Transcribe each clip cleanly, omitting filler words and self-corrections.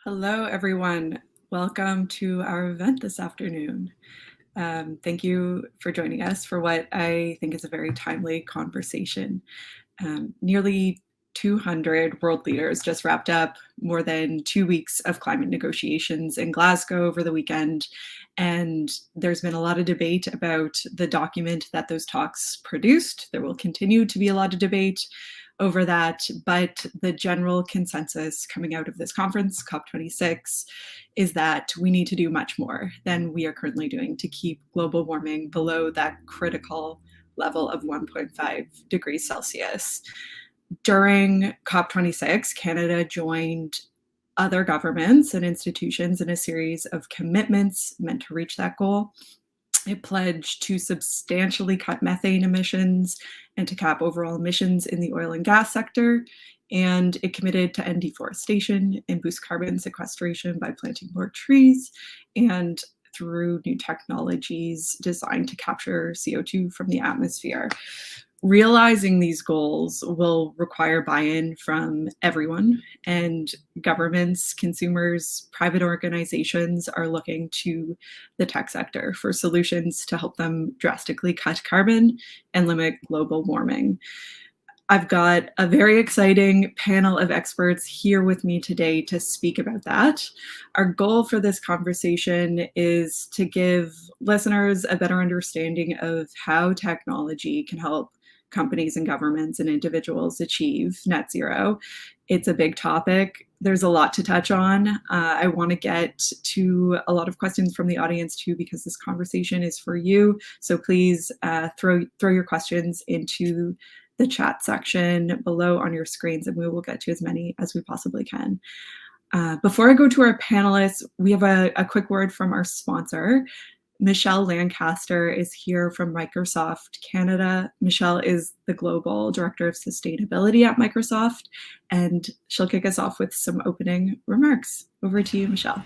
Hello, everyone. Welcome to our event this afternoon. Thank you for joining us for what I think is a very timely conversation. Nearly 200 world leaders just wrapped up more than 2 weeks of climate negotiations in Glasgow over the weekend, and there's been a lot of debate about the document that those talks produced. There will continue to be a lot of debate over that, but the general consensus coming out of this conference, COP26, is that we need to do much more than we are currently doing to keep global warming below that critical level of 1.5 degrees Celsius. During COP26, Canada joined other governments and institutions in a series of commitments meant to reach that goal. It pledged to substantially cut methane emissions and to cap overall emissions in the oil and gas sector. And it committed to end deforestation and boost carbon sequestration by planting more trees and through new technologies designed to capture CO2 from the atmosphere. Realizing these goals will require buy-in from everyone, and governments, consumers, private organizations are looking to the tech sector for solutions to help them drastically cut carbon and limit global warming. I've got a very exciting panel of experts here with me today to speak about that. Our goal for this conversation is to give listeners a better understanding of how technology can help companies and governments and individuals achieve net zero. It's a big topic. There's a lot to touch on. I want to get to a lot of questions from the audience too, because this conversation is for you. So please throw your questions into the chat section below on your screens, and we will get to as many as we possibly can. Before I go to our panelists, we have a quick word from our sponsor. Michelle Lancaster is here from Microsoft Canada. Michelle is the Global Director of Sustainability at Microsoft, and she'll kick us off with some opening remarks. Over to you, Michelle.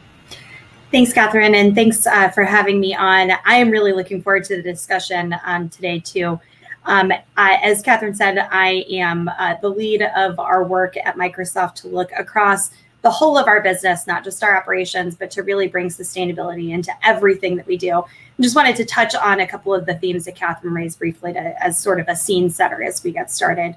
Thanks, Catherine, and thanks for having me on. I am really looking forward to the discussion today, too. As Catherine said, I am the lead of our work at Microsoft to look across the whole of our business, not just our operations, but to really bring sustainability into everything that we do. I just wanted to touch on a couple of the themes that Catherine raised briefly as sort of a scene setter as we get started.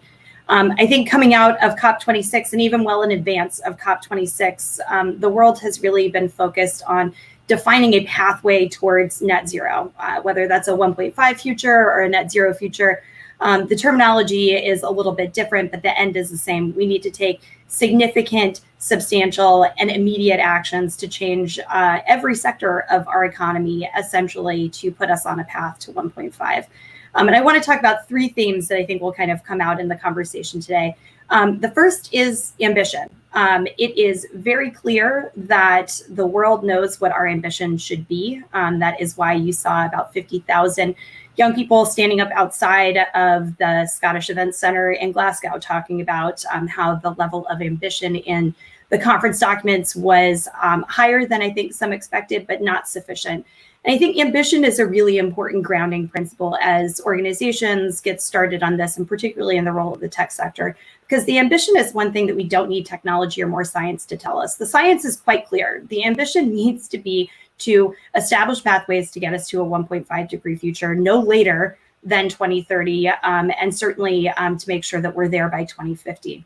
I think coming out of COP26 and even well in advance of COP26, the world has really been focused on defining a pathway towards net zero, whether that's a 1.5 future or a net zero future. The terminology is a little bit different, but the end is the same. We need to take significant, substantial, and immediate actions to change every sector of our economy, essentially, to put us on a path to 1.5. And I want to talk about three themes that I think will kind of come out in the conversation today. The first is ambition. It is very clear that the world knows what our ambition should be. That is why you saw about 50,000 young people standing up outside of the Scottish Events Centre in Glasgow talking about how the level of ambition in the conference documents was higher than I think some expected, but not sufficient. And I think ambition is a really important grounding principle as organizations get started on this, and particularly in the role of the tech sector, because the ambition is one thing that we don't need technology or more science to tell us. The science is quite clear. The ambition needs to be to establish pathways to get us to a 1.5 degree future no later than 2030, and certainly to make sure that we're there by 2050.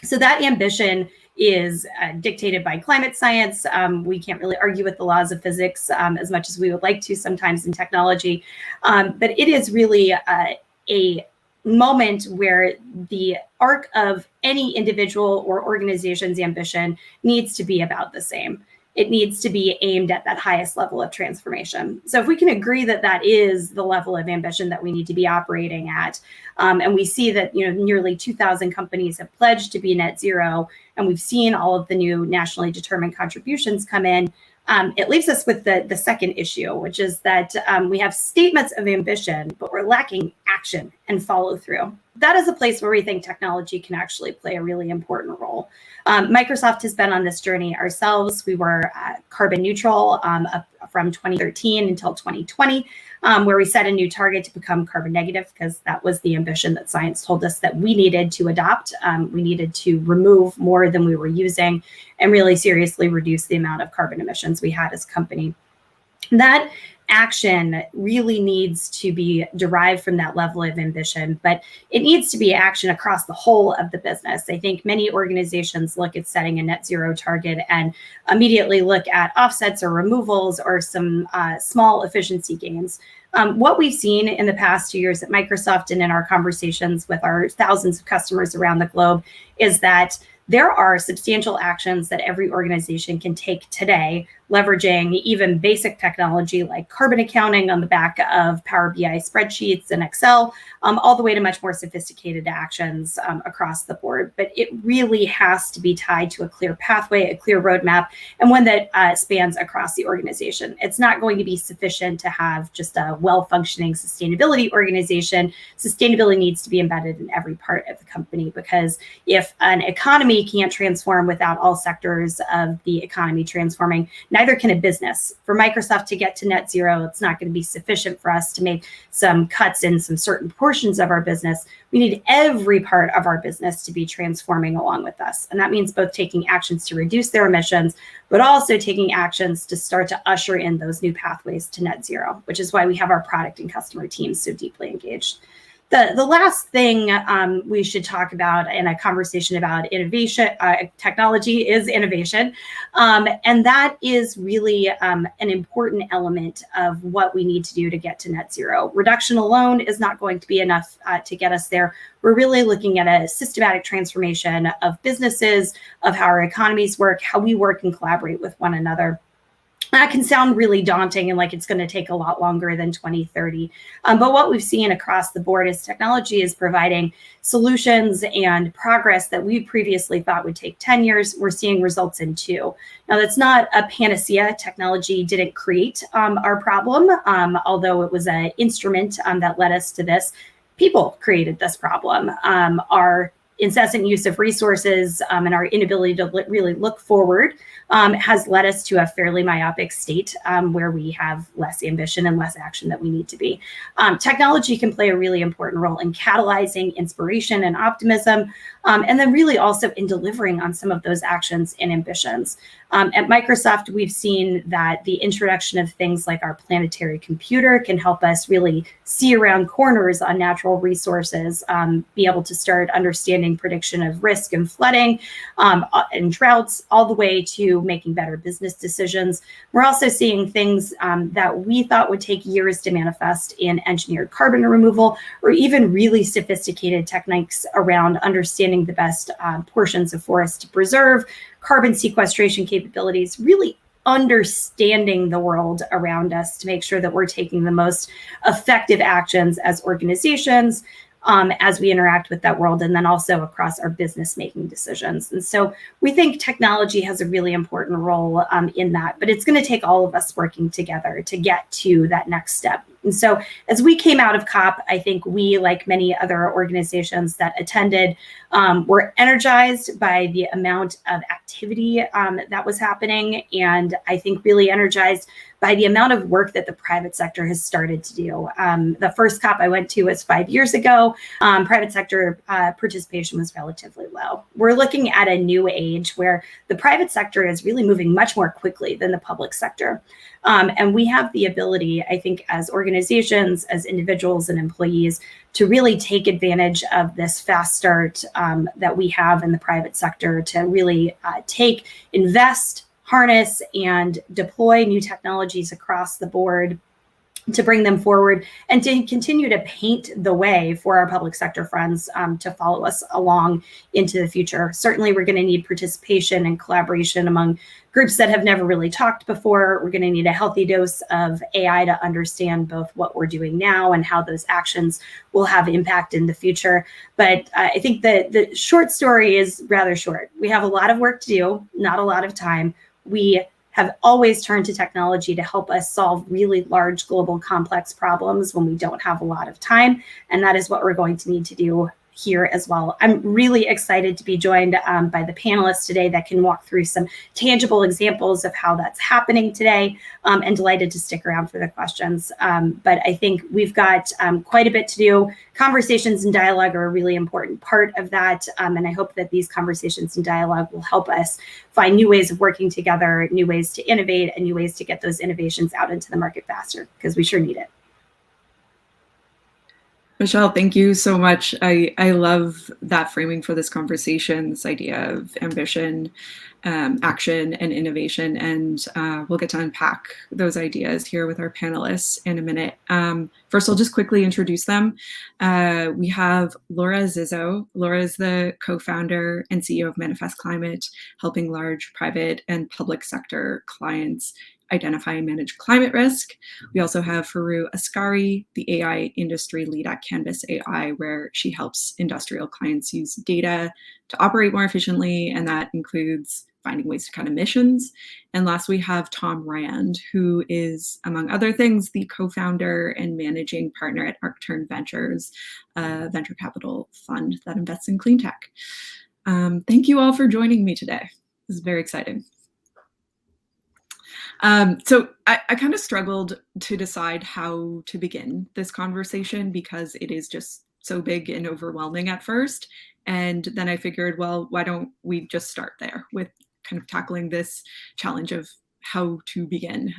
So that ambition is dictated by climate science. We can't really argue with the laws of physics as much as we would like to sometimes in technology, but it is really a moment where the arc of any individual or organization's ambition needs to be about the same. It needs to be aimed at that highest level of transformation. So if we can agree that that is the level of ambition that we need to be operating at, and we see that nearly 2,000 companies have pledged to be net zero, and we've seen all of the new nationally determined contributions come in, it leaves us with the second issue, which is that we have statements of ambition, but we're lacking action and follow through. That is a place where we think technology can actually play a really important role. Microsoft has been on this journey ourselves. We were carbon neutral up from 2013 until 2020. where we set a new target to become carbon negative, because that was the ambition that science told us that we needed to adopt. We needed to remove more than we were using and really seriously reduce the amount of carbon emissions we had as a company. That action really needs to be derived from that level of ambition, but it needs to be action across the whole of the business. I think many organizations look at setting a net zero target and immediately look at offsets or removals or some small efficiency gains. What we've seen in the past 2 years at Microsoft and in our conversations with our thousands of customers around the globe is that there are substantial actions that every organization can take today, leveraging even basic technology like carbon accounting on the back of Power BI spreadsheets and Excel, all the way to much more sophisticated actions across the board. But it really has to be tied to a clear pathway, a clear roadmap, and one that spans across the organization. It's not going to be sufficient to have just a well-functioning sustainability organization. Sustainability needs to be embedded in every part of the company, because if an economy can't transform without all sectors of the economy transforming, neither can a business. For Microsoft to get to net zero, it's not going to be sufficient for us to make some cuts in some certain portions of our business. We need every part of our business to be transforming along with us. And that means both taking actions to reduce their emissions, but also taking actions to start to usher in those new pathways to net zero, which is why we have our product and customer teams so deeply engaged. The last thing we should talk about in a conversation about innovation, technology, is innovation. And that is really an important element of what we need to do to get to net zero. Reduction alone is not going to be enough to get us there. We're really looking at a systematic transformation of businesses, of how our economies work, how we work and collaborate with one another. That can sound really daunting and like it's going to take a lot longer than 2030. But what we've seen across the board is technology is providing solutions and progress that we previously thought would take 10 years. We're seeing results in 2. Now, that's not a panacea. Technology didn't create our problem, although it was an instrument that led us to this. People created this problem. Our incessant use of resources and our inability to really look forward has led us to a fairly myopic state where we have less ambition and less action that we need to be. Technology can play a really important role in catalyzing inspiration and optimism, and then really also in delivering on some of those actions and ambitions. At Microsoft, we've seen that the introduction of things like our planetary computer can help us really see around corners on natural resources, be able to start understanding prediction of risk and flooding and droughts, all the way to making better business decisions. We're also seeing things that we thought would take years to manifest in engineered carbon removal, or even really sophisticated techniques around understanding the best portions of forest to preserve, carbon sequestration capabilities, really understanding the world around us to make sure that we're taking the most effective actions as organizations as we interact with that world, and then also across our business making decisions. And so we think technology has a really important role in that, but it's going to take all of us working together to get to that next step. And so as we came out of COP, I think we, like many other organizations that attended, were energized by the amount of activity that was happening. And I think really energized by the amount of work that the private sector has started to do. The first COP I went to was 5 years ago. Private sector participation was relatively low. We're looking at a new age where the private sector is really moving much more quickly than the public sector. And we have the ability, I think, as organizations, as individuals and employees, to really take advantage of this fast start that we have in the private sector to really invest, harness, and deploy new technologies across the board to bring them forward and to continue to paint the way for our public sector friends to follow us along into the future. Certainly, we're going to need participation and collaboration among groups that have never really talked before. We're going to need a healthy dose of AI to understand both what we're doing now and how those actions will have impact in the future. But I think the short story is rather short. We have a lot of work to do, not a lot of time. We have always turned to technology to help us solve really large, global, complex problems when we don't have a lot of time. And that is what we're going to need to do here as well. I'm really excited to be joined by the panelists today that can walk through some tangible examples of how that's happening today, and delighted to stick around for the questions. But I think we've got quite a bit to do. Conversations and dialogue are a really important part of that, and I hope that these conversations and dialogue will help us find new ways of working together, new ways to innovate, and new ways to get those innovations out into the market faster, because we sure need it. Michelle, thank you so much. I love that framing for this conversation, this idea of ambition, action, and innovation. And we'll get to unpack those ideas here with our panelists in a minute. First, I'll just quickly introduce them. We have Laura Zizzo. Laura is the co-founder and CEO of Manifest Climate, helping large private and public sector clients identify and manage climate risk. We also have Forogh Askari, the AI industry lead at Canvas AI, where she helps industrial clients use data to operate more efficiently, and that includes finding ways to cut emissions. And last, we have Tom Rand, who is, among other things, the co-founder and managing partner at ArcTern Ventures, a venture capital fund that invests in clean tech. Thank you all for joining me today. This is very exciting. So I kind of struggled to decide how to begin this conversation because it is just so big and overwhelming at first. And then I figured, well, why don't we just start there with kind of tackling this challenge of how to begin.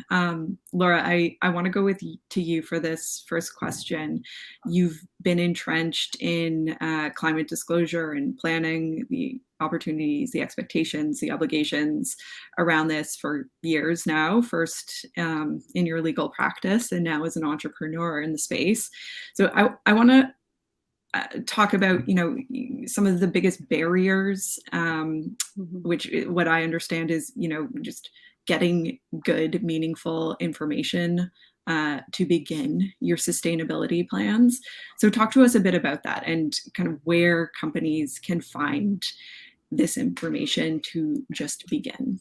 Laura, I want to go to you for this first question. You've been entrenched in climate disclosure and planning, the opportunities, the expectations, the obligations around this for years now, first in your legal practice and now as an entrepreneur in the space. So I want to talk about, some of the biggest barriers, which what I understand is, just getting good, meaningful information to begin your sustainability plans. So talk to us a bit about that and kind of where companies can find this information to just begin.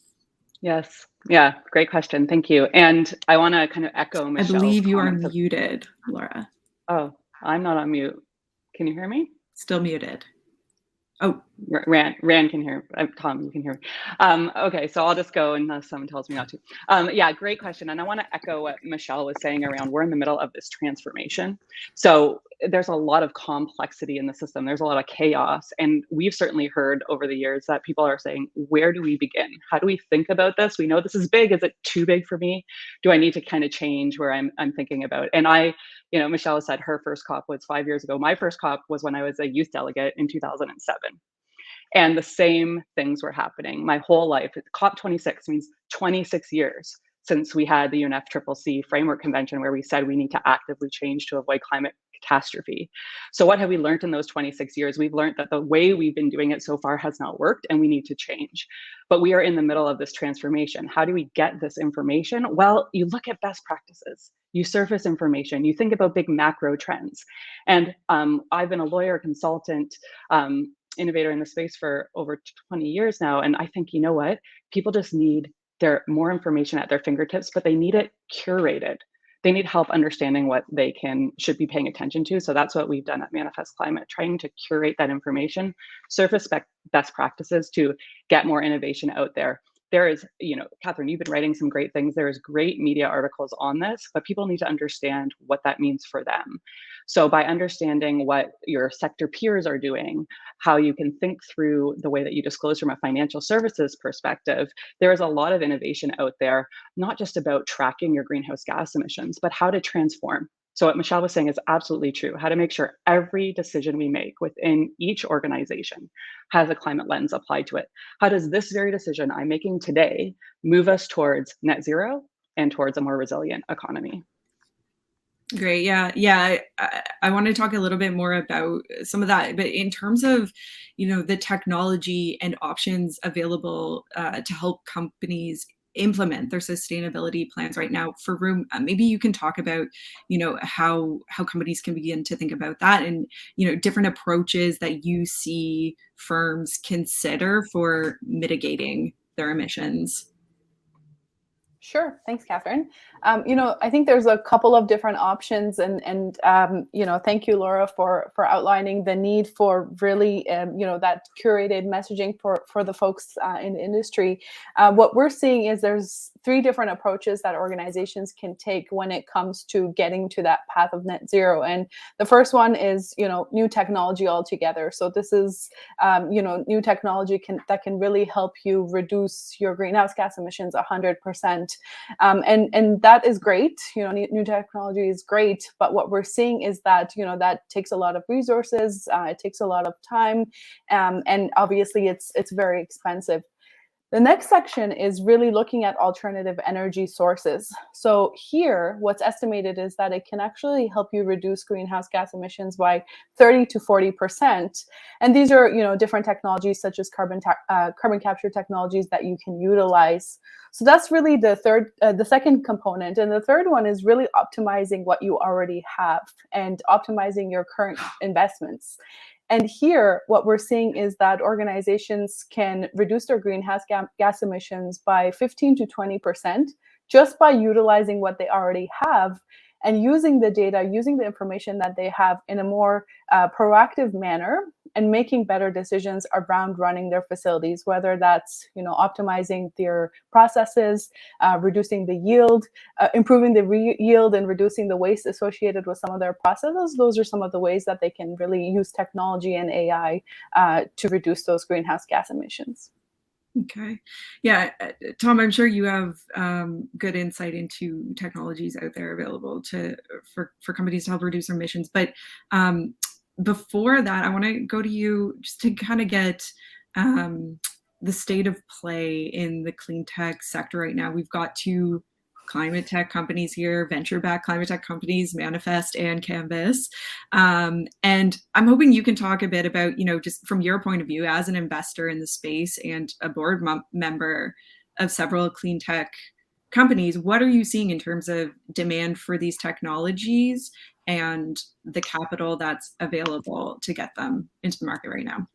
Yes. Yeah. Great question. Thank you. And I want to kind of echo Michelle's I believe you are comments. muted, Laura. Oh, I'm not on mute. Can you hear me? Still muted. Oh, Rand can hear. Tom, you can hear me. Okay, so I'll just go unless someone tells me not to. Yeah, great question. And I want to echo what Michelle was saying around we're in the middle of this transformation. So there's a lot of complexity in the system. There's a lot of chaos. And we've certainly heard over the years that people are saying, where do we begin? How do we think about this? We know this is big. Is it too big for me? Do I need to kind of change where I'm thinking about? And Michelle said her first COP was 5 years ago. My first COP was when I was a youth delegate in 2007. And the same things were happening my whole life. COP26 means 26 years since we had the UNFCCC Framework Convention where we said we need to actively change to avoid climate catastrophe. So what have we learned in those 26 years? We've learned that the way we've been doing it so far has not worked and we need to change. But we are in the middle of this transformation. How do we get this information? Well, you look at best practices. You surface information. You think about big macro trends. And I've been a lawyer, consultant, innovator in the space for over 20 years now. And I think, you know what? People just need more information at their fingertips, but they need it curated. They need help understanding what they should be paying attention to. So that's what we've done at Manifest Climate, trying to curate that information, surface best practices to get more innovation out there. There is, Catherine, you've been writing some great things. There is great media articles on this, but people need to understand what that means for them. So by understanding what your sector peers are doing, how you can think through the way that you disclose from a financial services perspective, there is a lot of innovation out there, not just about tracking your greenhouse gas emissions, but how to transform. So what Michelle was saying is absolutely true. How to make sure every decision we make within each organization has a climate lens applied to it. How does this very decision I'm making today move us towards net zero and towards a more resilient economy? Great. Yeah. I want to talk a little bit more about some of that, but in terms of, the technology and options available to help companies implement their sustainability plans right now. Forogh, maybe you can talk about, how companies can begin to think about that and, different approaches that you see firms consider for mitigating their emissions. Sure. Thanks, Catherine. I think there's a couple of different options, and thank you, Laura, for outlining the need for really, that curated messaging for the folks in the industry. What we're seeing is there's 3 different approaches that organizations can take when it comes to getting to that path of net zero. And the first one is, new technology altogether. So this is, new technology that can really help you reduce your greenhouse gas emissions 100%. And that is great. New technology is great, but what we're seeing is that that takes a lot of resources, it takes a lot of time, and obviously it's very expensive. The next section is really looking at alternative energy sources. So here, what's estimated is that it can actually help you reduce greenhouse gas emissions by 30 to 40%. And these are, different technologies such as carbon capture technologies that you can utilize. So that's really the second component. And the third one is really optimizing what you already have and optimizing your current investments. And here, what we're seeing is that organizations can reduce their greenhouse gas emissions by 15 to 20% just by utilizing what they already have and using the data, using the information that they have in a more proactive manner and making better decisions around running their facilities, whether that's optimizing their processes, reducing the yield, improving the yield, and reducing the waste associated with some of their processes. Those are some of the ways that they can really use technology and AI to reduce those greenhouse gas emissions. Okay. Yeah, Tom, I'm sure you have good insight into technologies out there available for companies to help reduce their emissions. But before that, I want to go to you just to kind of get the state of play in the clean tech sector right now. We've got 2 climate tech companies here, venture-backed climate tech companies, Manifest and Canvas. And I'm hoping you can talk a bit about, just from your point of view as an investor in the space and a board member of several clean tech companies, what are you seeing in terms of demand for these technologies and the capital that's available to get them into the market right now?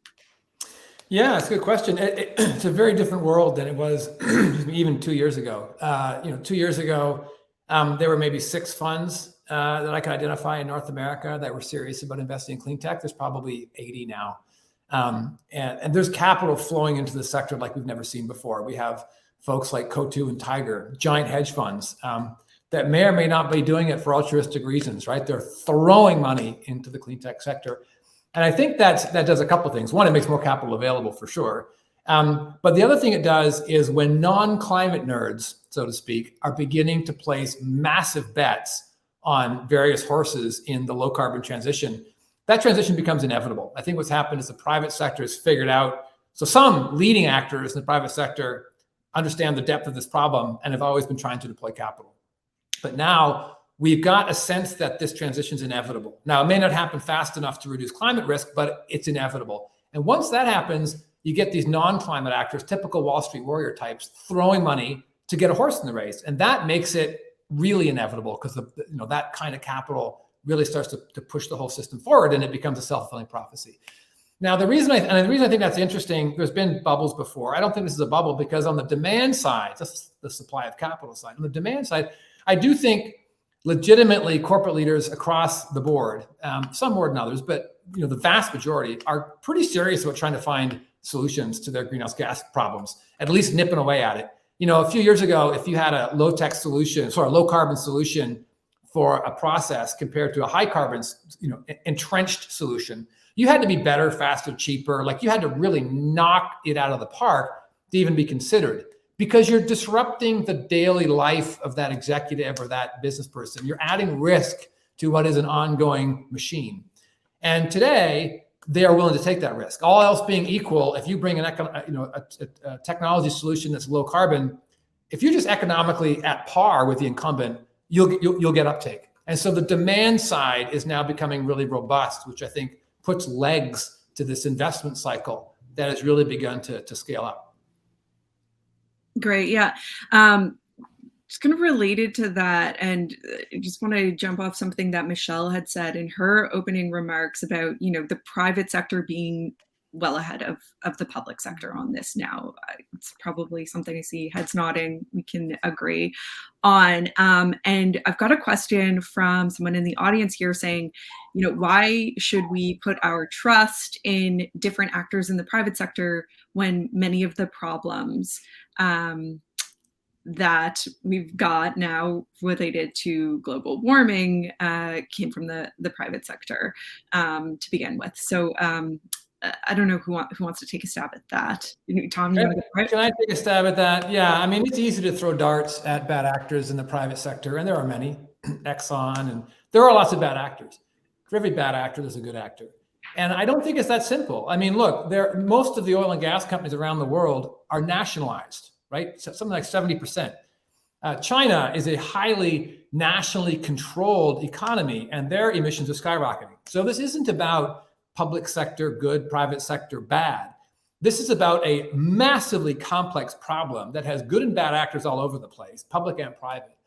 Yeah, it's a good question. It's a very different world than it was even 2 years ago. 2 years ago, there were maybe 6 funds that I could identify in North America that were serious about investing in clean tech. There's probably 80 now. And there's capital flowing into the sector like we've never seen before. We have folks like Coatue and Tiger, giant hedge funds that may or may not be doing it for altruistic reasons, right? They're throwing money into the clean tech sector. And I think that does a couple of things. One, it makes more capital available for sure. But the other thing it does is when non-climate nerds, so to speak, are beginning to place massive bets on various horses in the low carbon transition, that transition becomes inevitable. I think what's happened is the private sector has figured out, so some leading actors in the private sector understand the depth of this problem and have always been trying to deploy capital. But now we've got a sense that this transition is inevitable. Now, it may not happen fast enough to reduce climate risk, but it's inevitable. And once that happens, you get these non-climate actors, typical Wall Street warrior types, throwing money to get a horse in the race. And that makes it really inevitable because that kind of capital really starts to push the whole system forward, and it becomes a self-fulfilling prophecy. Now, the reason I think that's interesting, there's been bubbles before. I don't think this is a bubble because on the demand side, that's the supply of capital side. On the demand side, I do think legitimately corporate leaders across the board, some more than others, but the vast majority are pretty serious about trying to find solutions to their greenhouse gas problems, at least nipping away at it. A few years ago, if you had a low carbon solution for a process compared to a high carbon, entrenched solution, you had to be better, faster, cheaper. Like you had to really knock it out of the park to even be considered, because you're disrupting the daily life of that executive or that business person. You're adding risk to what is an ongoing machine. And today, they are willing to take that risk. All else being equal, if you bring a technology solution that's low carbon, if you're just economically at par with the incumbent, you'll get uptake. And so the demand side is now becoming really robust, which I think puts legs to this investment cycle that has really begun to scale up. Great. Yeah. Just kind of related to that, and I just want to jump off something that Michelle had said in her opening remarks about, the private sector being well ahead of the public sector on this now. It's probably something I see heads nodding we can agree on. And I've got a question from someone in the audience here saying, why should we put our trust in different actors in the private sector when many of the problems that we've got now related to global warming came from the private sector to begin with. So I don't know who wants to take a stab at that. Tom, you want to go? Can I take a stab at that? Yeah, I mean, it's easy to throw darts at bad actors in the private sector, and there are many, Exxon, and there are lots of bad actors. For every bad actor, there's a good actor. And I don't think it's that simple. I mean, look, most of the oil and gas companies around the world are nationalized, right? So something like 70%. China is a highly nationally controlled economy, and their emissions are skyrocketing. So this isn't about public sector good, private sector bad. This is about a massively complex problem that has good and bad actors all over the place, public and private.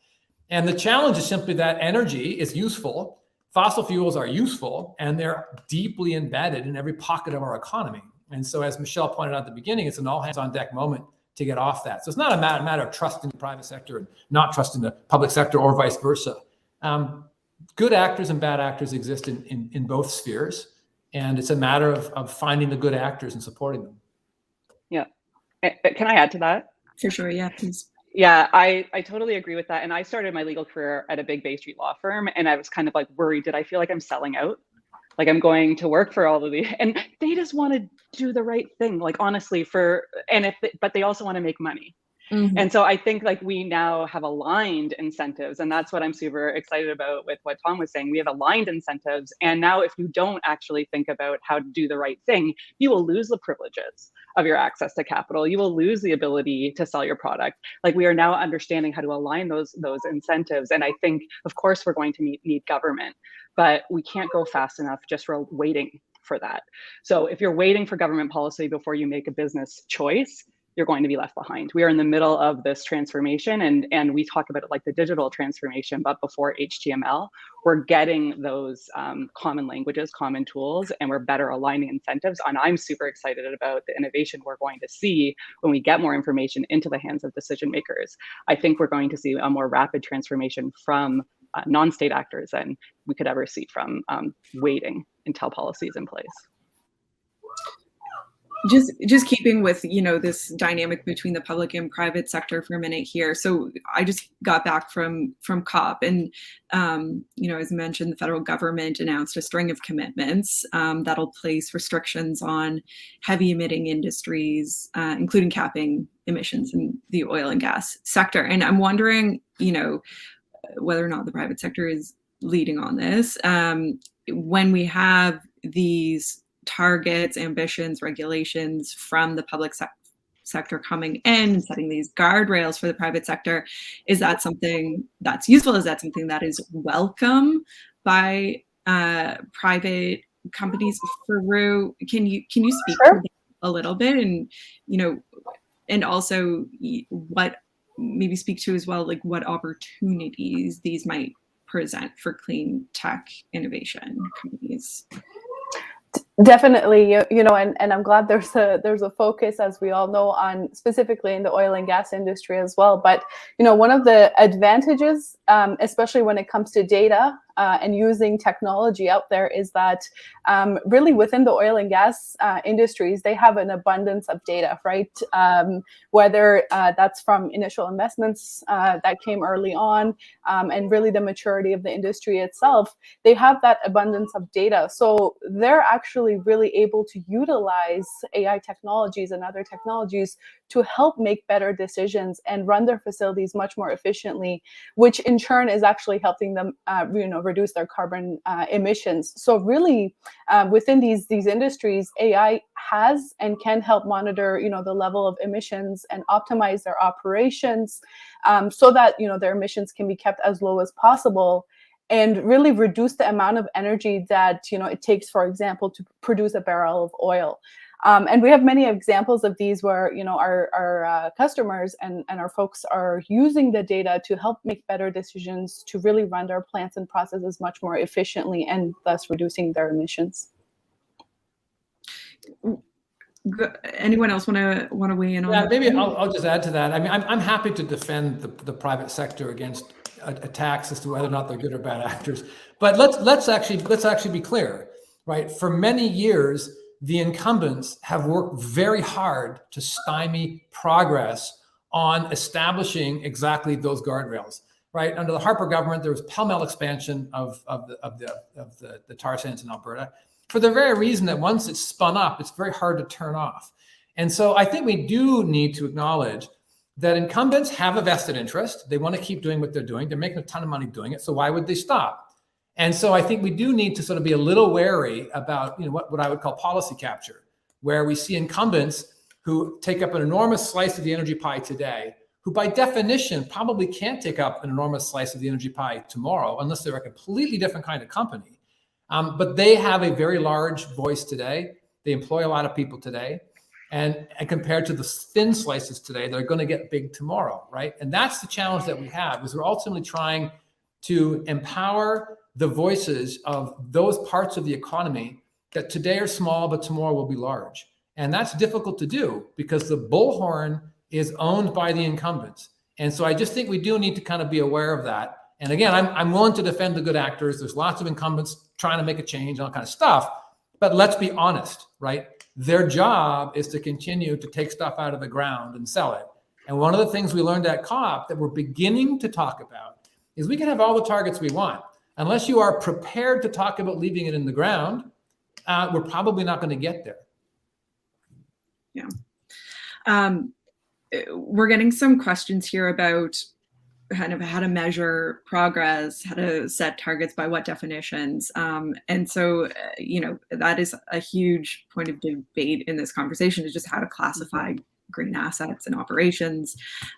And the challenge is simply that energy is useful, fossil fuels are useful, and they're deeply embedded in every pocket of our economy. And so as Michelle pointed out at the beginning, it's an all hands on deck moment to get off that. So it's not a matter of trusting the private sector and not trusting the public sector or vice versa. Good actors and bad actors exist in both spheres. And it's a matter of finding the good actors and supporting them. Yeah. Can I add to that? For sure. Yeah, please. Yeah, I totally agree with that. And I started my legal career at a big Bay Street law firm, and I was kind of like worried, did I feel like I'm selling out? Like I'm going to work for all of the, and they just want to do the right thing, like honestly but they also want to make money. Mm-hmm. And so I think like we now have aligned incentives, and that's what I'm super excited about with what Tom was saying. We have aligned incentives, and now if you don't actually think about how to do the right thing, you will lose the privileges of your access to capital. You will lose the ability to sell your product. Like we are now understanding how to align those incentives, and I think of course we're going to need government, but we can't go fast enough just for waiting for that. So if you're waiting for government policy before you make a business choice, you're going to be left behind. We are in the middle of this transformation, and we talk about it like the digital transformation, but before HTML, we're getting those common languages, common tools, and we're better aligning incentives. And I'm super excited about the innovation we're going to see when we get more information into the hands of decision makers. I think we're going to see a more rapid transformation from non-state actors than we could ever see from waiting until policy is in place. Just keeping with this dynamic between the public and private sector for a minute here. So I just got back from COP, and as mentioned, the federal government announced a string of commitments that'll place restrictions on heavy emitting industries, including capping emissions in the oil and gas sector. And I'm wondering, whether or not the private sector is leading on this. When we have these targets, ambitions, regulations from the public sector coming in and setting these guardrails for the private sector, is that something that's useful? Is that something that is welcome by private companies? Forogh, can you speak to that a little bit, and also what maybe speak to as well, like what opportunities these might present for clean tech innovation companies? Definitely, and I'm glad there's a focus, as we all know, on specifically in the oil and gas industry as well. But one of the advantages, especially when it comes to data and using technology out there, is that really within the oil and gas industries, they have an abundance of data, right? Whether that's from initial investments that came early on, and really the maturity of the industry itself, they have that abundance of data. So they're actually really able to utilize AI technologies and other technologies to help make better decisions and run their facilities much more efficiently, which in turn is actually helping them, reduce their carbon emissions. So really, within these industries, AI has and can help monitor, the level of emissions and optimize their operations, so that their emissions can be kept as low as possible, and really reduce the amount of energy that it takes, for example, to produce a barrel of oil. And we have many examples of these where our customers and our folks are using the data to help make better decisions, to really run their plants and processes much more efficiently, and thus reducing their emissions. Anyone else want to weigh in on Yeah, that? maybe I'll just add to that. I mean, I'm happy to defend the private sector against attacks as to whether or not they're good or bad actors. But let's actually be clear, right? For many years, the incumbents have worked very hard to stymie progress on establishing exactly those guardrails, right? Under the Harper government, there was pell-mell expansion of the tar sands in Alberta for the very reason that once it's spun up, it's very hard to turn off. And so I think we do need to acknowledge that incumbents have a vested interest. They want to keep doing what they're doing. They're making a ton of money doing it. So why would they stop? And so I think we do need to sort of be a little wary about, what I would call policy capture, where we see incumbents who take up an enormous slice of the energy pie today, who by definition probably can't take up an enormous slice of the energy pie tomorrow, unless they're a completely different kind of company. But they have a very large voice today. They employ a lot of people today. And compared to the thin slices today, they're going to get big tomorrow, right? And that's the challenge that we have, is we're ultimately trying to empower the voices of those parts of the economy that today are small, but tomorrow will be large. And that's difficult to do because the bullhorn is owned by the incumbents. And so I just think we do need to kind of be aware of that. And again, I'm willing to defend the good actors. There's lots of incumbents trying to make a change and all kind of stuff. But let's be honest, right? Their job is to continue to take stuff out of the ground and sell it. And one of the things we learned at COP that we're beginning to talk about is we can have all the targets we want. Unless you are prepared to talk about leaving it in the ground, we're probably not going to get there. Yeah. We're getting some questions here about kind of how to measure progress, how to set targets by what definitions. And so, that is a huge point of debate in this conversation, is just how to classify green assets and operations.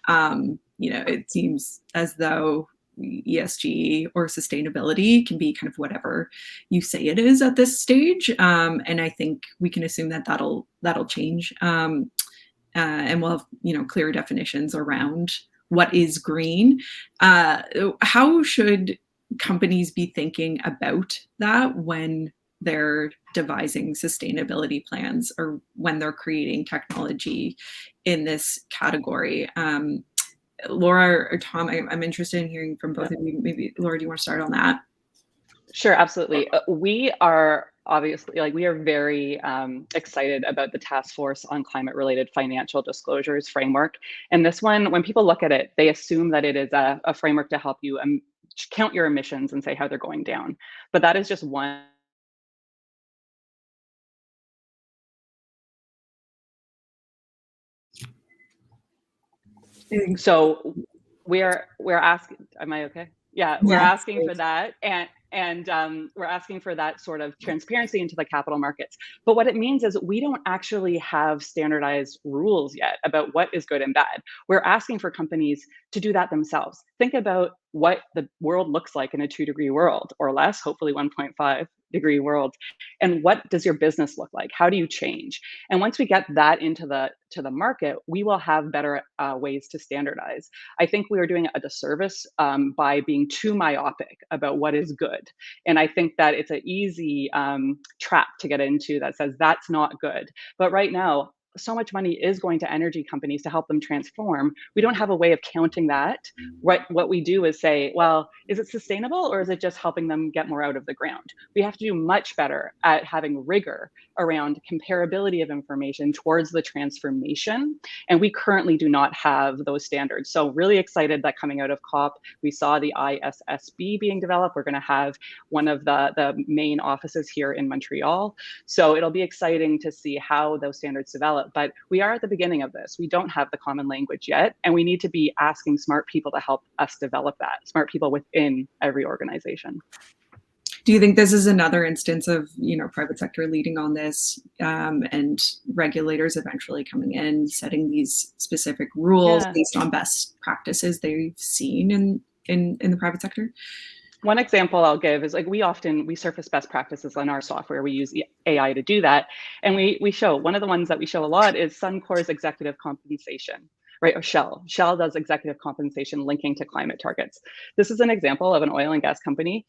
It seems as though ESG or sustainability can be kind of whatever you say it is at this stage. And I think we can assume that that'll change. And we'll have, clear definitions around what is green. How should companies be thinking about that when they're devising sustainability plans or when they're creating technology in this category? Laura or Tom, I'm interested in hearing from both of you. Maybe Laura, do you want to start on that? Sure, absolutely. We are obviously, we are very excited about the Task Force on Climate-Related Financial Disclosures framework. And this one, when people look at it, they assume that it is a framework to help you count your emissions and say how they're going down. But that is just one. So we're asking, am I okay? Yeah, we're asking for that. And we're asking for that sort of transparency into the capital markets. But what it means is we don't actually have standardized rules yet about what is good and bad. We're asking for companies to do that themselves. Think about what the world looks like in a 2-degree world or less, hopefully 1.5-degree world. And what does your business look like? How do you change? And once we get that into the market, we will have better ways to standardize. I think we are doing a disservice by being too myopic about what is good. And I think that it's an easy trap to get into that says that's not good. But right now, so much money is going to energy companies to help them transform. We don't have a way of counting that. What we do is say, well, is it sustainable or is it just helping them get more out of the ground? We have to do much better at having rigor around comparability of information towards the transformation. And we currently do not have those standards. So really excited that coming out of COP, we saw the ISSB being developed. We're going to have one of the main offices here in Montreal. So it'll be exciting to see how those standards develop. But we are at the beginning of this. We don't have the common language yet, and we need to be asking smart people to help us develop that, smart people within every organization. Do you think this is another instance of, private sector leading on this and regulators eventually coming in, setting these specific rules based on best practices they've seen in the private sector? One example I'll give is we surface best practices on our software. We use AI to do that. And we show, one of the ones that we show a lot is Suncor's executive compensation, right? Or Shell. Shell does executive compensation linking to climate targets. This is an example of an oil and gas company.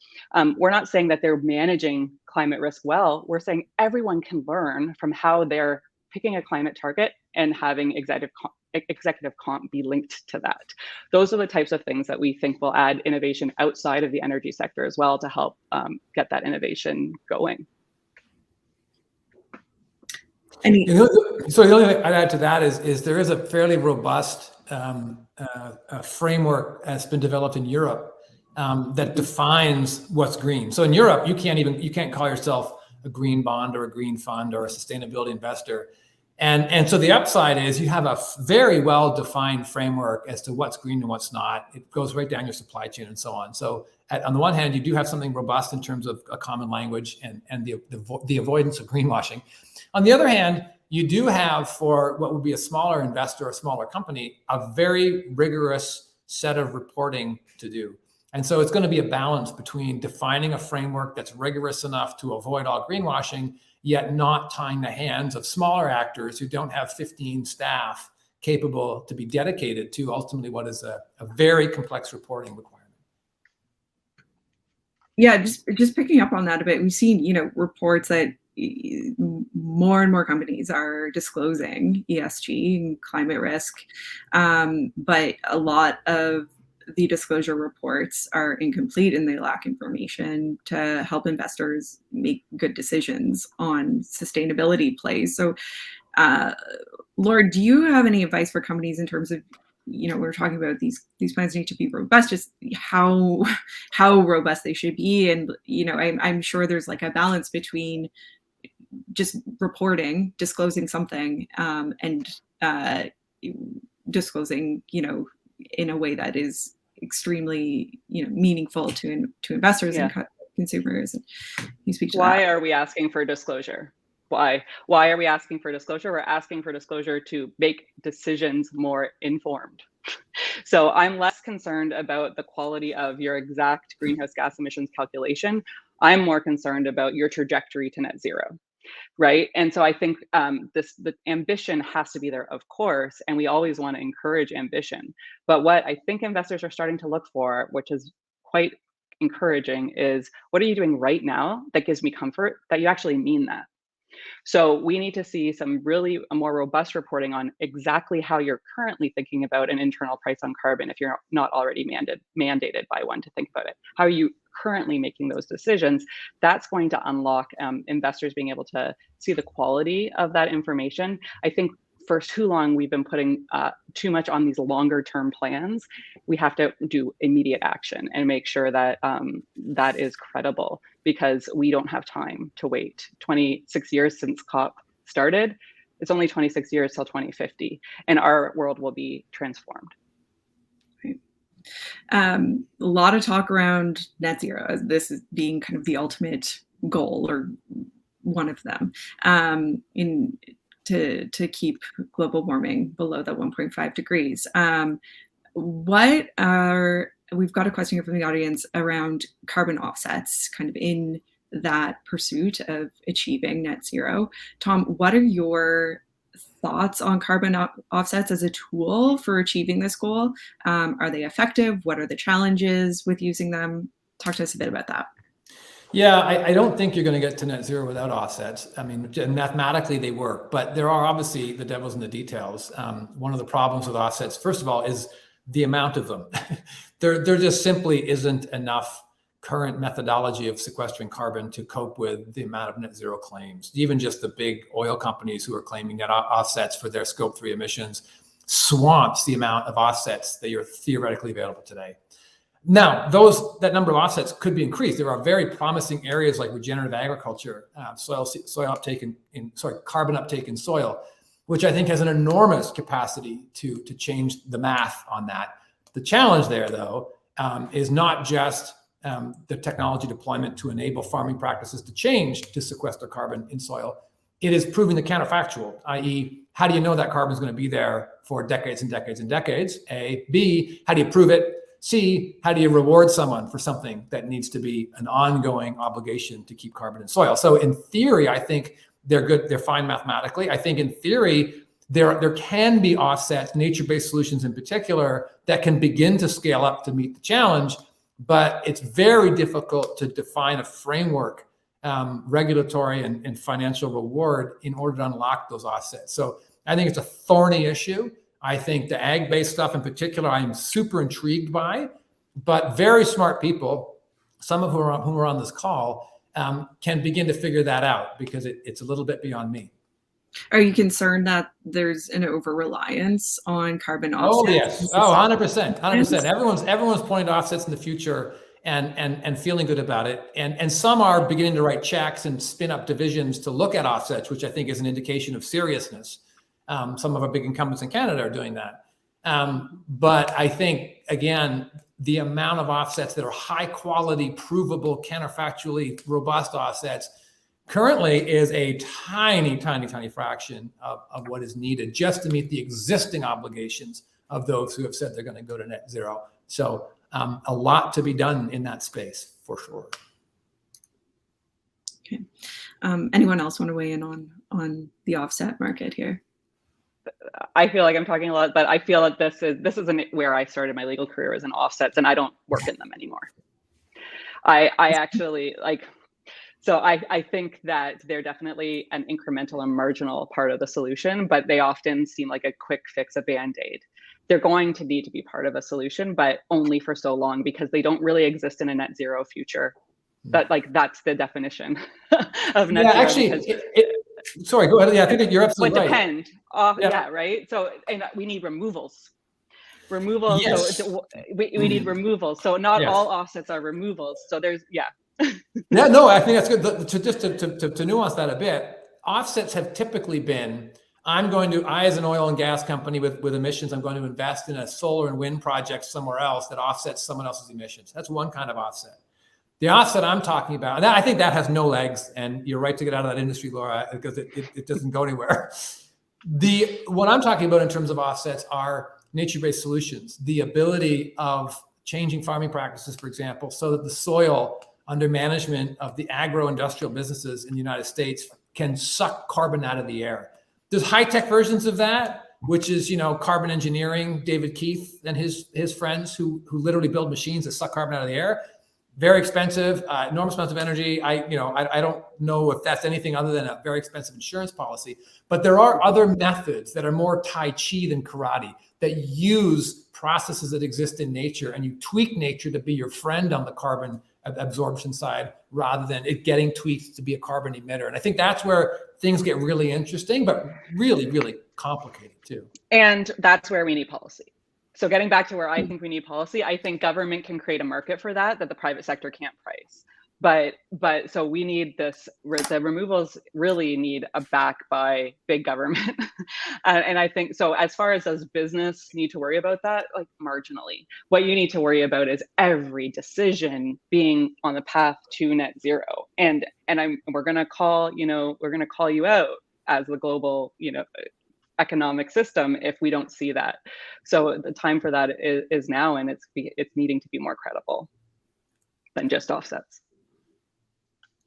We're not saying that they're managing climate risk well. We're saying everyone can learn from how they're picking a climate target and having executive comp be linked to that. Those are the types of things that we think will add innovation outside of the energy sector as well to help get that innovation going. So the only thing I'd add to that is there is a fairly robust framework that's been developed in Europe that defines what's green. So in Europe, you can't call yourself a green bond or a green fund or a sustainability investor. And so the upside is you have a very well-defined framework as to what's green and what's not. It goes right down your supply chain and so on. So on the one hand, you do have something robust in terms of a common language and the avoidance of greenwashing. On the other hand, you do have, for what would be a smaller investor, a smaller company, a very rigorous set of reporting to do. And so it's going to be a balance between defining a framework that's rigorous enough to avoid all greenwashing, yet not tying the hands of smaller actors who don't have 15 staff capable to be dedicated to ultimately what is a very complex reporting requirement. Yeah, just picking up on that a bit, we've seen, reports that more and more companies are disclosing ESG and climate risk, but a lot of the disclosure reports are incomplete and they lack information to help investors make good decisions on sustainability plays. So, Laura, do you have any advice for companies in terms of, we're talking about these plans need to be robust, just how robust they should be? And, I'm sure there's like a balance between just reporting, disclosing something, and disclosing, in a way that is extremely, meaningful to investors and consumers. And you speak to Why that. are we asking for disclosure? Why are we asking for disclosure? We're asking for disclosure to make decisions more informed. So I'm less concerned about the quality of your exact greenhouse gas emissions calculation. I'm more concerned about your trajectory to net zero. Right. And so I think the ambition has to be there, of course, and we always want to encourage ambition. But what I think investors are starting to look for, which is quite encouraging, is what are you doing right now that gives me comfort that you actually mean that? So we need to see some really more robust reporting on exactly how you're currently thinking about an internal price on carbon if you're not already mandated by one to think about it. How are you currently making those decisions? That's going to unlock investors being able to see the quality of that information. I think for too long, we've been putting too much on these longer term plans. We have to do immediate action and make sure that that is credible, because we don't have time to wait. 26 years since COP started, it's only 26 years till 2050, and our world will be transformed. Right. A lot of talk around net zero as this is being kind of the ultimate goal, or one of them, to keep global warming below that 1.5 degrees. We've got a question here from the audience around carbon offsets, kind of in that pursuit of achieving net zero. Tom, what are your thoughts on carbon offsets as a tool for achieving this goal? Are they effective? What are the challenges with using them? Talk to us a bit about that. Yeah, I don't think you're going to get to net zero without offsets. I mean, mathematically they work, but there are obviously the devil's in the details. One of the problems with offsets, first of all, is the amount of them. There just simply isn't enough current methodology of sequestering carbon to cope with the amount of net zero claims. Even just the big oil companies who are claiming net offsets for their Scope 3 emissions swamps the amount of offsets that are theoretically available today. Now, that number of offsets could be increased. There are very promising areas like regenerative agriculture, carbon uptake in soil, which I think has an enormous capacity to change the math on that. The challenge there, though, is not just the technology deployment to enable farming practices to change to sequester carbon in soil. It is proving the counterfactual, i.e., how do you know that carbon is going to be there for decades and decades and decades? A. B, how do you prove it? C, how do you reward someone for something that needs to be an ongoing obligation to keep carbon in soil? So in theory, I think they're good. They're fine mathematically. I think in theory, there can be offsets, nature-based solutions in particular, that can begin to scale up to meet the challenge, but it's very difficult to define a framework regulatory and financial reward in order to unlock those offsets. So I think it's a thorny issue. I think the ag-based stuff in particular, I'm super intrigued by, but very smart people, some of whom are on this call, can begin to figure that out, because it's a little bit beyond me. Are you concerned that there's an over-reliance on carbon offsets? Oh, yes. Oh, 100%. 100%. Everyone's pointing to offsets in the future and feeling good about it. And some are beginning to write checks and spin up divisions to look at offsets, which I think is an indication of seriousness. Some of our big incumbents in Canada are doing that. But I think, again, the amount of offsets that are high quality, provable, counterfactually robust offsets currently is a tiny, tiny, tiny fraction of what is needed just to meet the existing obligations of those who have said they're going to go to net zero. So a lot to be done in that space, for sure. Okay. Anyone else want to weigh in on the offset market here? I feel like I'm talking a lot, but I feel that this isn't where I started my legal career, as in offsets, and I don't work in them anymore. I actually like. So I think that they're definitely an incremental and marginal part of the solution, but they often seem like a quick fix, a Band-Aid. They're going to need to be part of a solution, but only for so long, because they don't really exist in a net zero future. That's the definition of net zero. Actually, sorry, go ahead. Yeah, I think you're absolutely right. Depend. Yeah, right. So, and we need removals. Yes. So we need removals. So not all offsets are removals. So there's Yeah, no, I think that's good. To nuance that a bit, offsets have typically been, I as an oil and gas company with emissions, I'm going to invest in a solar and wind project somewhere else that offsets someone else's emissions. That's one kind of offset. The offset I'm talking about, I think that has no legs, and you're right to get out of that industry, Laura, because it doesn't go anywhere. What I'm talking about in terms of offsets are nature-based solutions, the ability of changing farming practices, for example, so that the soil under management of the agro-industrial businesses in the United States can suck carbon out of the air. There's high-tech versions of that, which is, carbon engineering, David Keith and his friends who literally build machines that suck carbon out of the air. Very expensive, enormous amounts of energy. I don't know if that's anything other than a very expensive insurance policy, but there are other methods that are more Tai Chi than karate, that use processes that exist in nature, and you tweak nature to be your friend on the carbon absorption side, rather than it getting tweaked to be a carbon emitter. And I think that's where things get really interesting, but really, really complicated too. And that's where we need policy. So getting back to where I think we need policy, I think government can create a market for that the private sector can't price. But so we need this, the removals really need a back by big government. And I think, so as far as does business need to worry about that, like marginally, what you need to worry about is every decision being on the path to net zero. And we're going to call you out as the global, economic system if we don't see that. So the time for that is now, and it's needing to be more credible than just offsets.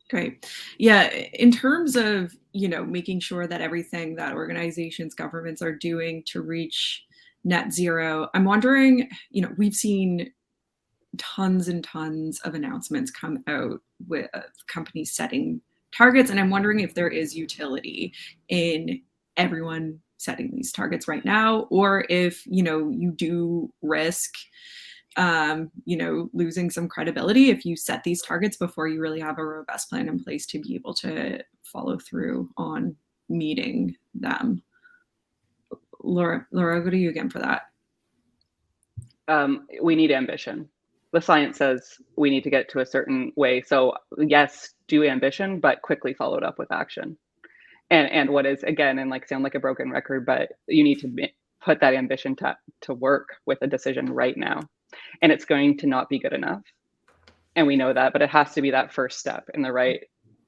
Great. Yeah, in terms of, making sure that everything that organizations, governments are doing to reach net zero, I'm wondering, we've seen tons and tons of announcements come out with companies setting targets, and I'm wondering if there is utility in everyone setting these targets right now, or if, you do risk losing some credibility if you set these targets before you really have a robust plan in place to be able to follow through on meeting them. Laura, go to you again for that. We need ambition. The science says we need to get to a certain way. So yes, do ambition, but quickly followed up with action. And what is, again, and sound like a broken record, but you need to put that ambition to work with a decision right now. And it's going to not be good enough. And we know that, but it has to be that first step in the right.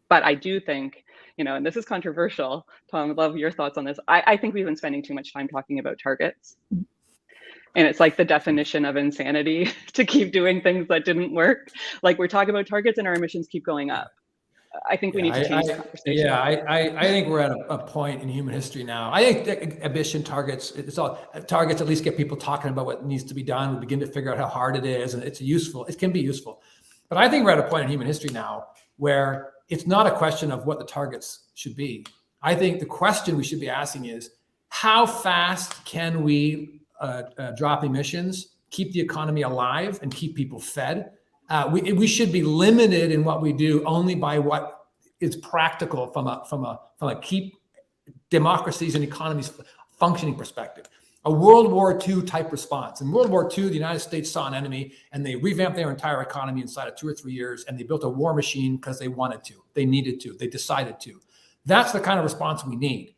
But I do think, and this is controversial, Tom, I'd love your thoughts on this. I think we've been spending too much time talking about targets. And it's like the definition of insanity to keep doing things that didn't work. Like we're talking about targets and our emissions keep going up. I think we need to change the conversation. Yeah, I think we're at a point in human history now. I think ambition targets, targets at least get people talking about what needs to be done. We begin to figure out how hard it is, and it can be useful. But I think we're at a point in human history now where it's not a question of what the targets should be. I think the question we should be asking is, how fast can we drop emissions, keep the economy alive, and keep people fed? We should be limited in what we do only by what is practical from a keep democracies and economies functioning perspective. A World War II type response. In World War II, the United States saw an enemy and they revamped their entire economy inside of 2 or 3 years, and they built a war machine because they wanted to, they needed to, they decided to. That's the kind of response we need.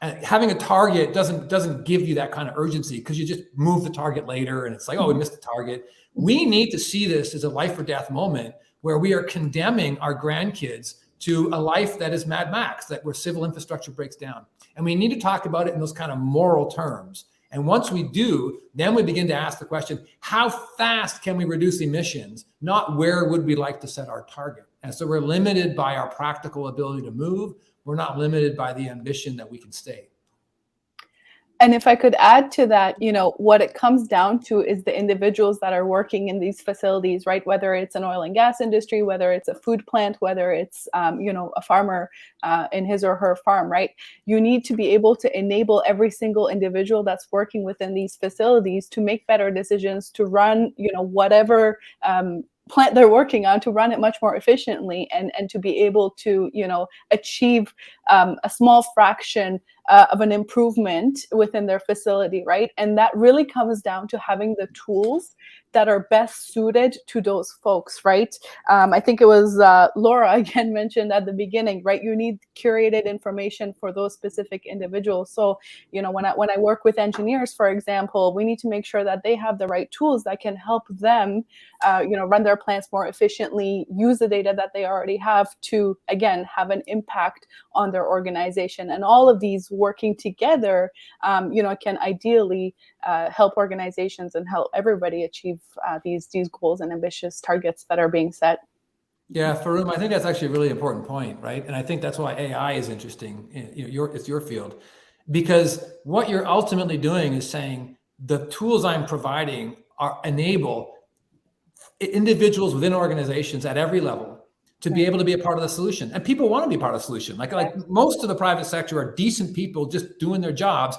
And having a target doesn't give you that kind of urgency, because you just move the target later and it's like, oh, we missed the target. We need to see this as a life or death moment where we are condemning our grandkids to a life that is Mad Max, where civil infrastructure breaks down. And we need to talk about it in those kind of moral terms. And once we do, then we begin to ask the question, how fast can we reduce emissions? Not where would we like to set our target? And so we're limited by our practical ability to move. We're not limited by the ambition that we can stay. And if I could add to that, what it comes down to is the individuals that are working in these facilities, right? Whether it's an oil and gas industry, whether it's a food plant, whether it's, a farmer in his or her farm, right? You need to be able to enable every single individual that's working within these facilities to make better decisions, to run, whatever plant they're working on, to run it much more efficiently, and to be able to achieve a small fraction of an improvement within their facility, right? And that really comes down to having the tools that are best suited to those folks, right? I think it was Laura again mentioned at the beginning, right? You need curated information for those specific individuals. So, when I work with engineers, for example, we need to make sure that they have the right tools that can help them, run their plants more efficiently, use the data that they already have to, again, have an impact on their organization. And all of these working together, can ideally help organizations and help everybody achieve these goals and ambitious targets that are being set. Yeah, Forogh, I think that's actually a really important point, right? And I think that's why AI is interesting. It's your field, because what you're ultimately doing is saying the tools I'm providing enable individuals within organizations at every level to be able to be a part of the solution. And people want to be part of the solution. Like most of the private sector are decent people just doing their jobs,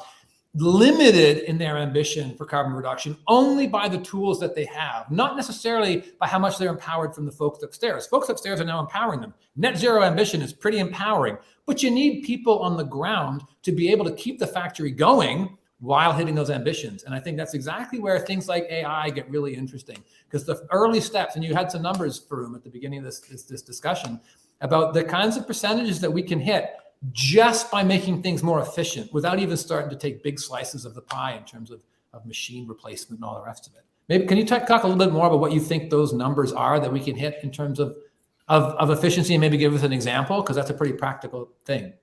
limited in their ambition for carbon reduction only by the tools that they have, not necessarily by how much they're empowered from the folks upstairs. Folks upstairs are now empowering them. Net zero ambition is pretty empowering, but you need people on the ground to be able to keep the factory going while hitting those ambitions. And I think that's exactly where things like AI get really interesting, because the early steps, and you had some numbers, Forogh, at the beginning of this discussion about the kinds of percentages that we can hit just by making things more efficient without even starting to take big slices of the pie in terms of machine replacement and all the rest of it. Maybe can you talk a little bit more about what you think those numbers are that we can hit in terms of efficiency, and maybe give us an example, because that's a pretty practical thing.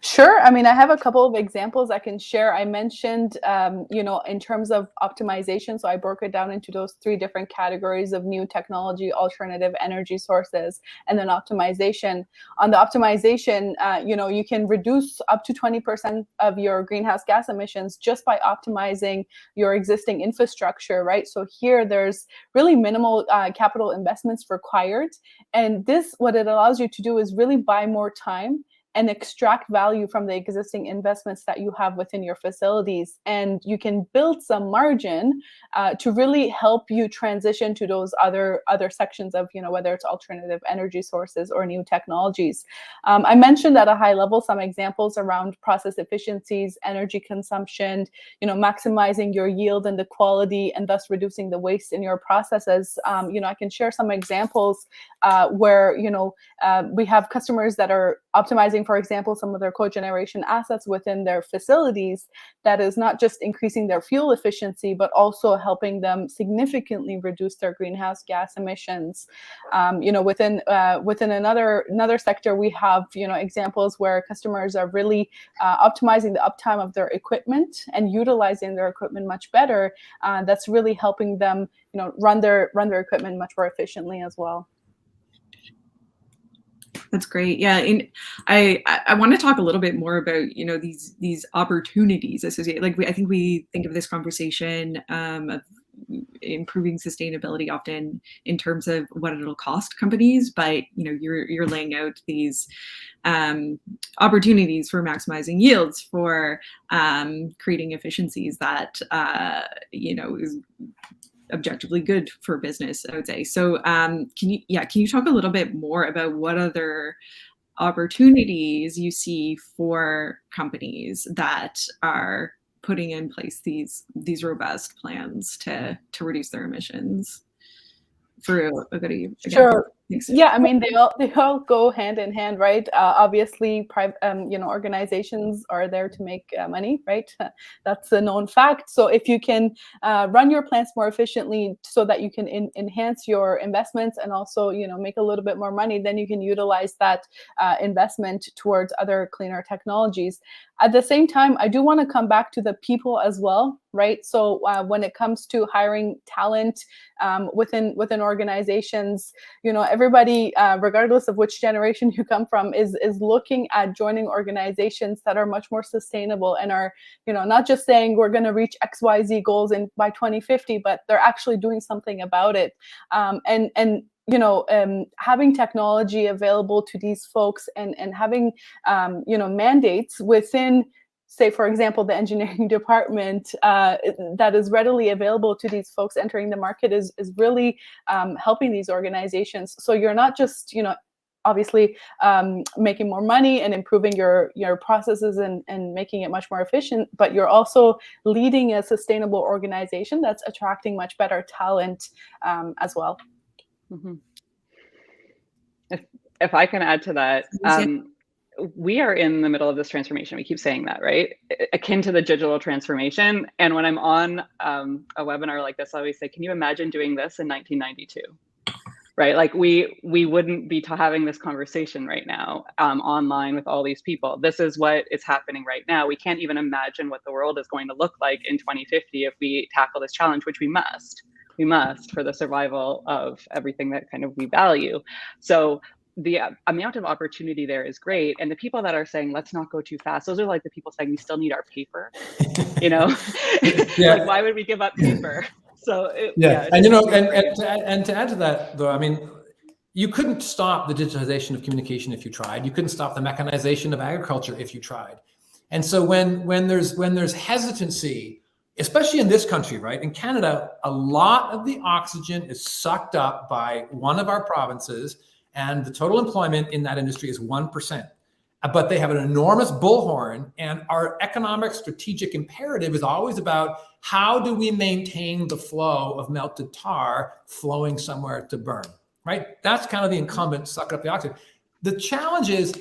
Sure. I mean, I have a couple of examples I can share. I mentioned, in terms of optimization, so I broke it down into those 3 different categories of new technology, alternative energy sources, and then optimization. On the optimization, you can reduce up to 20% of your greenhouse gas emissions just by optimizing your existing infrastructure, right? So here there's really minimal capital investments required. And this, what it allows you to do is really buy more time and extract value from the existing investments that you have within your facilities. And you can build some margin to really help you transition to those other sections of, whether it's alternative energy sources or new technologies. I mentioned at a high level some examples around process efficiencies, energy consumption, maximizing your yield and the quality, and thus reducing the waste in your processes. I can share some examples where, we have customers that are optimizing, for example, some of their cogeneration assets within their facilities. That is not just increasing their fuel efficiency, but also helping them significantly reduce their greenhouse gas emissions. Within another sector, we have examples where customers are really optimizing the uptime of their equipment and utilizing their equipment much better. That's really helping them run their equipment much more efficiently as well. That's great. Yeah, and I want to talk a little bit more about these opportunities associated. I think we think of this conversation of improving sustainability often in terms of what it'll cost companies, but you're laying out these opportunities for maximizing yields, for creating efficiencies that is objectively good for business, I would say. So can you talk a little bit more about what other opportunities you see for companies that are putting in place these robust plans to reduce their emissions? For a good again. Sure. Thanks. Yeah, I mean, they all go hand in hand, right? Obviously, organizations are there to make money, right? That's a known fact. So if you can run your plants more efficiently, so that you can enhance your investments and also make a little bit more money, then you can utilize that investment towards other cleaner technologies. At the same time, I do want to come back to the people as well, right? So when it comes to hiring talent within organizations, everybody, regardless of which generation you come from, is looking at joining organizations that are much more sustainable and are, not just saying we're going to reach XYZ goals by 2050, but they're actually doing something about it. Having technology available to these folks and having, mandates within, say, for example, the engineering department that is readily available to these folks entering the market is really helping these organizations. So you're not just, obviously making more money and improving your processes and making it much more efficient, but you're also leading a sustainable organization that's attracting much better talent as well. Mm-hmm. If I can add to that, we are in the middle of this transformation. We keep saying that, right? Akin to the digital transformation. And when I'm on a webinar like this, I always say, can you imagine doing this in 1992? Right? Like we wouldn't be having this conversation right now online with all these people. This is what is happening right now. We can't even imagine what the world is going to look like in 2050 if we tackle this challenge, which we must. We must, for the survival of everything that kind of we value. So the amount of opportunity there is great. And the people that are saying, let's not go too fast, those are like the people saying we still need our paper, Like, why would we give up paper? So and to add to that, though, I mean, you couldn't stop the digitization of communication if you tried. You couldn't stop the mechanization of agriculture if you tried. And so when there's hesitancy, especially in this country, right? In Canada, a lot of the oxygen is sucked up by one of our provinces, and the total employment in that industry is 1%. But they have an enormous bullhorn, and our economic strategic imperative is always about how do we maintain the flow of melted tar flowing somewhere to burn, right? That's kind of the incumbent sucking up the oxygen. The challenge is,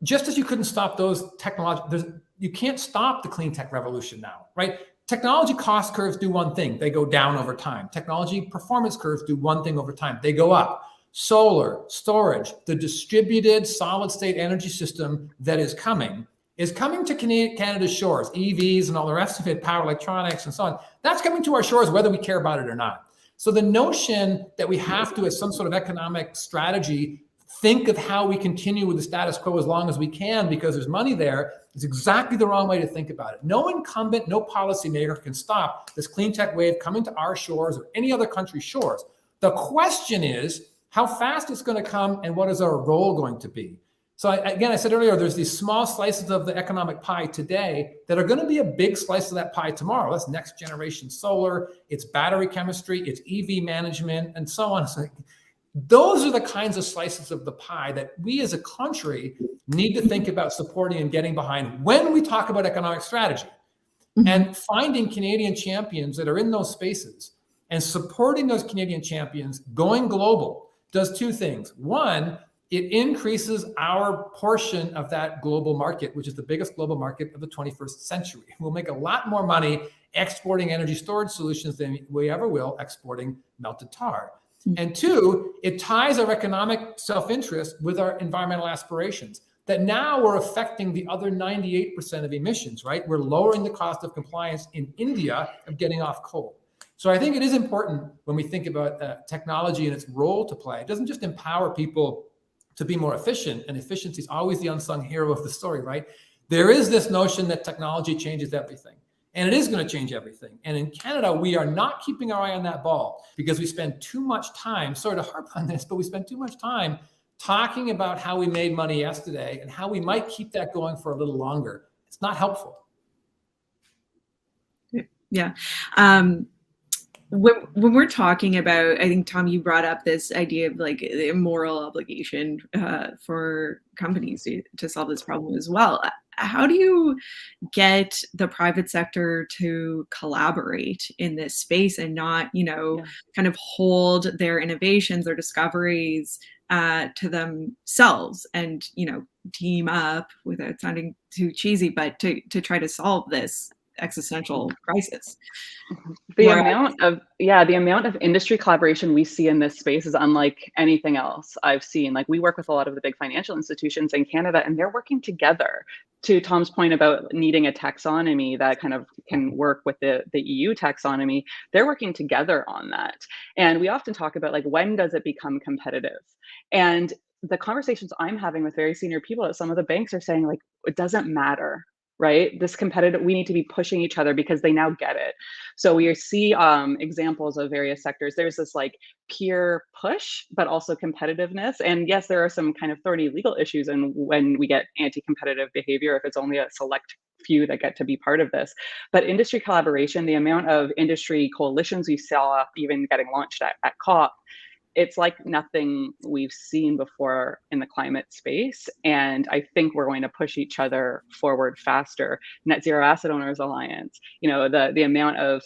just as you couldn't stop those technologies, you can't stop the clean tech revolution now, right? Technology cost curves do one thing, they go down over time. Technology performance curves do one thing over time, they go up. Solar, storage, the distributed solid state energy system that is coming to Canada's shores, EVs and all the rest of it, power electronics and so on. That's coming to our shores whether we care about it or not. So the notion that we have to, as some sort of economic strategy, think of how we continue with the status quo as long as we can because there's money there, is exactly the wrong way to think about it. No incumbent, no policymaker can stop this clean tech wave coming to our shores or any other country's shores. The question is, how fast it's going to come and what is our role going to be? So I said earlier, there's these small slices of the economic pie today that are going to be a big slice of that pie tomorrow. That's next generation solar, it's battery chemistry, it's EV management, and so on. So those are the kinds of slices of the pie that we as a country need to think about supporting and getting behind when we talk about economic strategy. And finding Canadian champions that are in those spaces and supporting those Canadian champions going global does two things. One, it increases our portion of that global market, which is the biggest global market of the 21st century. We'll make a lot more money exporting energy storage solutions than we ever will exporting melted tar. And two, it ties our economic self-interest with our environmental aspirations, that now we're affecting the other 98% of emissions, right? We're lowering the cost of compliance in India of getting off coal. So I think it is important when we think about technology and its role to play. It doesn't just empower people to be more efficient, and efficiency is always the unsung hero of the story, right? There is this notion that technology changes everything. And it is going to change everything. And in Canada, we are not keeping our eye on that ball because we spend too much time, sorry to harp on this, but we spend too much time talking about how we made money yesterday and how we might keep that going for a little longer. It's not helpful. Yeah. When we're talking about, I think, Tom, you brought up this idea of like the moral obligation for companies to solve this problem as well. How do you get the private sector to collaborate in this space and not, kind of hold their innovations or discoveries to themselves and, team up, without sounding too cheesy, but to try to solve this existential crisis? The amount of industry collaboration we see in this space is unlike anything else I've seen. Like, we work with a lot of the big financial institutions in Canada, and they're working together. To Tom's point about needing a taxonomy that kind of can work with the EU taxonomy, they're working together on that. And we often talk about, like, when does it become competitive? And the conversations I'm having with very senior people at some of the banks are saying, like, it doesn't matter. Right? This competitive, we need to be pushing each other because they now get it. So we see examples of various sectors. There's this like peer push, but also competitiveness. And yes, there are some kind of thorny legal issues. And when we get anti-competitive behavior, if it's only a select few that get to be part of this, but industry collaboration, the amount of industry coalitions we saw even getting launched at COP, it's like nothing we've seen before in the climate space. And I think we're going to push each other forward faster. Net Zero Asset Owners Alliance, the amount of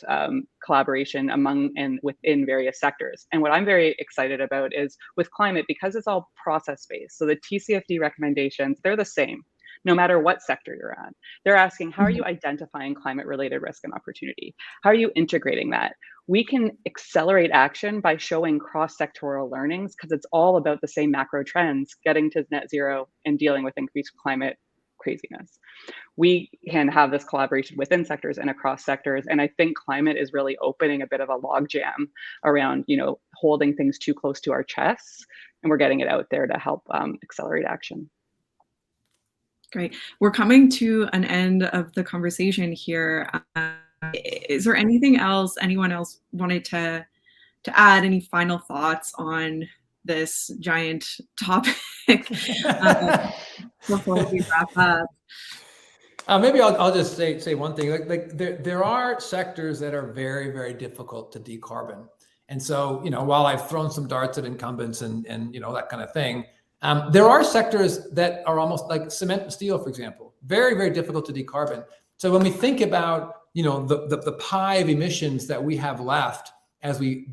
collaboration among and within various sectors. And what I'm very excited about is with climate, because it's all process-based. So the TCFD recommendations, they're the same, no matter what sector you're at. They're asking, how are you identifying climate-related risk and opportunity? How are you integrating that? We can accelerate action by showing cross-sectoral learnings, because it's all about the same macro trends, getting to net zero and dealing with increased climate craziness. We can have this collaboration within sectors and across sectors. And I think climate is really opening a bit of a logjam around, holding things too close to our chests. And we're getting it out there to help accelerate action. Great. We're coming to an end of the conversation here. Is there anything else anyone else wanted to add? Any final thoughts on this giant topic before we wrap up? Maybe I'll just say one thing. Like there are sectors that are very, very difficult to decarbon. And so, while I've thrown some darts at incumbents and that kind of thing, there are sectors that are almost like cement and steel, for example, very, very difficult to decarbon. So when we think about, the pie of emissions that we have left as we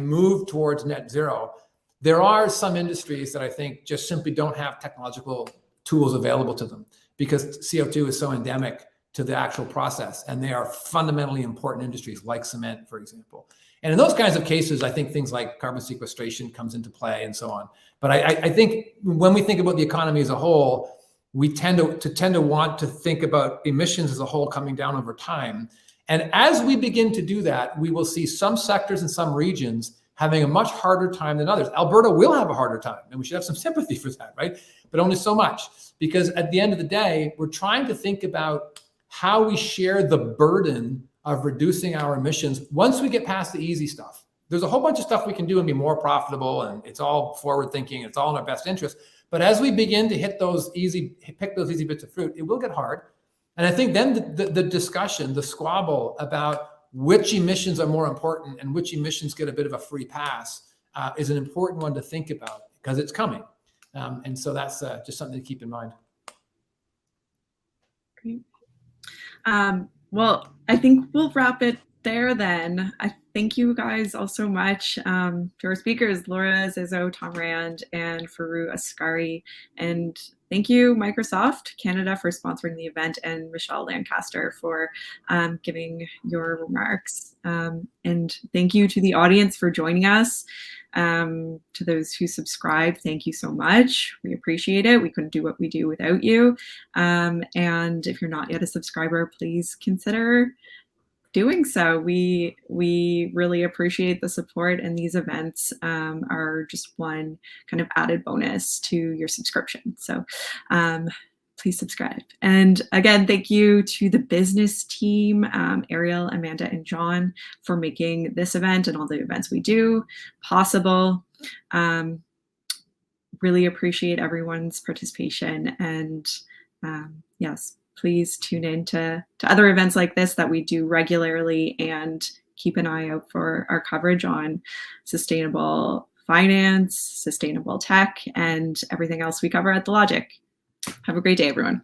move towards net zero, there are some industries that I think just simply don't have technological tools available to them because CO2 is so endemic to the actual process. And they are fundamentally important industries like cement, for example. And in those kinds of cases, I think things like carbon sequestration comes into play and so on. But I think when we think about the economy as a whole, we tend to want to think about emissions as a whole coming down over time. And as we begin to do that, we will see some sectors and some regions having a much harder time than others. Alberta will have a harder time, and we should have some sympathy for that, right? But only so much, because at the end of the day, we're trying to think about how we share the burden of reducing our emissions once we get past the easy stuff. There's a whole bunch of stuff we can do and be more profitable, and it's all forward thinking, it's all in our best interest. But as we begin to pick those easy bits of fruit, it will get hard. And I think then the discussion, the squabble about which emissions are more important and which emissions get a bit of a free pass is an important one to think about because it's coming. And so that's just something to keep in mind. Great. Well, I think we'll wrap it there then. I thank you guys all so much to our speakers, Laura Zizzo, Tom Rand, and Forogh Askari. And thank you, Microsoft Canada, for sponsoring the event, and Michelle Lancaster for giving your remarks. And thank you to the audience for joining us. To those who subscribe, thank you so much. We appreciate it. We couldn't do what we do without you. And if you're not yet a subscriber, please consider doing so. We really appreciate the support, and these events are just one kind of added bonus to your subscription. So please subscribe. And again, thank you to the business team, Ariel, Amanda, and John, for making this event and all the events we do possible. Really appreciate everyone's participation. And yes, please tune in to other events like this that we do regularly, and keep an eye out for our coverage on sustainable finance, sustainable tech, and everything else we cover at The Logic. Have a great day, everyone.